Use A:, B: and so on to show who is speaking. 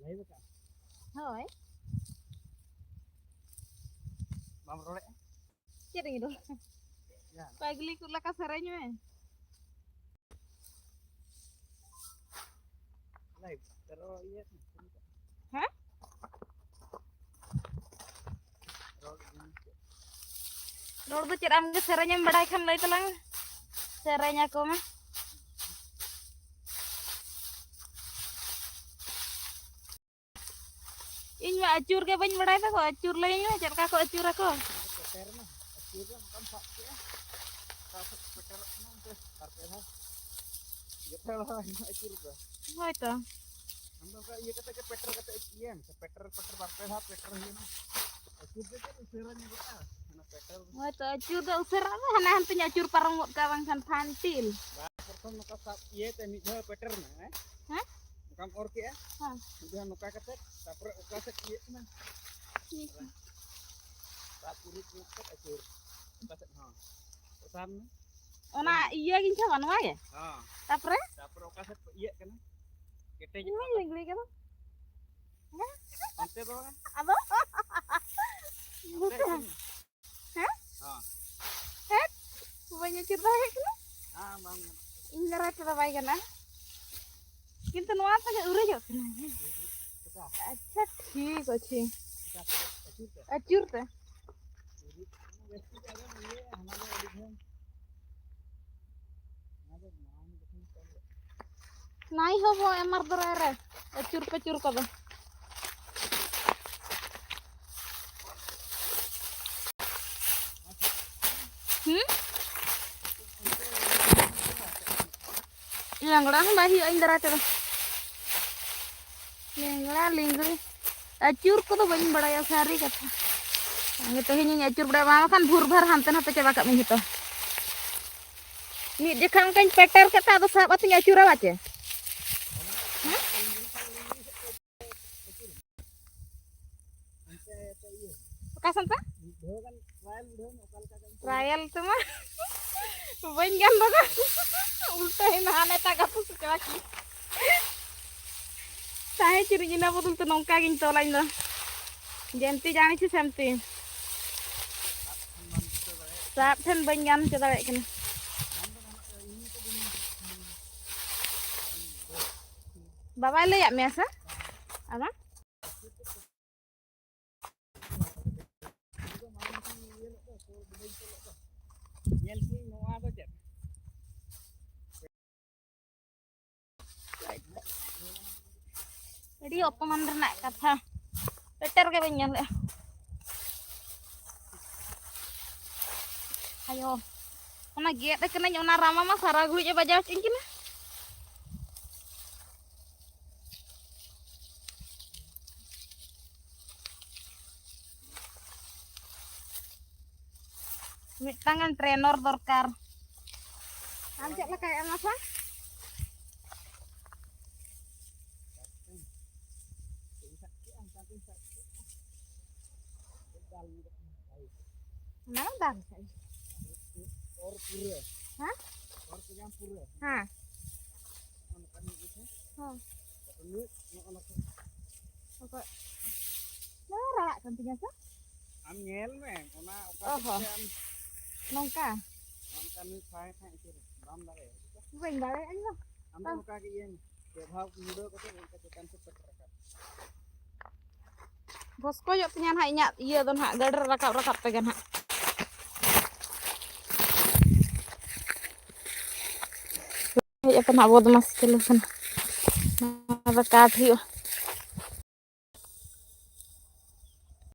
A: Hoi.
B: Bang rolek.
A: Ciri gitu.
B: Ya.
A: Pagli kula kasaranya.
B: Live. Pero iya.
A: Hah? Rol tuh ciram ke serenya badai kan lai telang. Serenya ko mah. Ini mah acur ke bañ badai ta ko acur lai nya cer ka ko acur ako. Hoi to.
B: Ando ka iya kata ke peter kata iem, peter barpe ha peter hiena. Acur ke usiranya ba. Ana peter.
A: Hoi to acur da usir apa hana hantunya acur parangot ka bang kan pantil.
B: Ba pertama nuka sap iya te mi peter na
A: Hah?
B: Kam orki ya?
A: Ha.
B: Udah nuka kata tapre uka sek iya na. Tak purit nuka acur. Uka sek ha. Pesan.
A: Ona iya ginca wan wae.
B: Ha.
A: Tapre?
B: Tapre uka sek iya kana. Kete
A: Ini geli gitu.
B: ante do kan?
A: Apa?
B: Bukan.
A: Hah?
B: Ha.
A: Het? Banyak cerita kayak gitu.
B: Ah, bang.
A: Ingrat kita baik kan? Kita nuat aja udah jauh. अच्छा ठीक अच्छी अचूर ते नहीं हो वो एमर दरे रे अचूर पे चूर को Langgar bahi aing dara te lengla lingri acur ko to bañ badaya sari kata gitu ini acur bada mama kan bur bar hanten hate coba kak min gitu ni dekang kan peter kata atau sahabat acur apa ce Kasan ta trial tuh mah bañ ganda kan ulta hina ta gatu sekali saya ciri na betul tuh nongka gini tolain loh jenti jangan sih semti saat sen banyak kita lihat kan bapak lihat biasa apa jadi apa mandar nak kata peter ke banyak le ayo ona get kena ona rama mah saragu nya bajaw cincin tangan trainer dorkar anjak lah kayak apa mana dah
B: or pura
A: hah
B: or yang pura
A: ha
B: ana kan gitu
A: ha
B: ini ana
A: oke nara kan biasa
B: am ngel me ona
A: oh nongka
B: kan ni khai khai itu ram dare
A: bukan dare anh không
B: am nongka ke yen ke bhav mudo ko to ka tekan se peter
A: bos ko yuk penyan hak nyak iya don hak gader rakap pegan hak ya pernah buat mas telepon ada kathi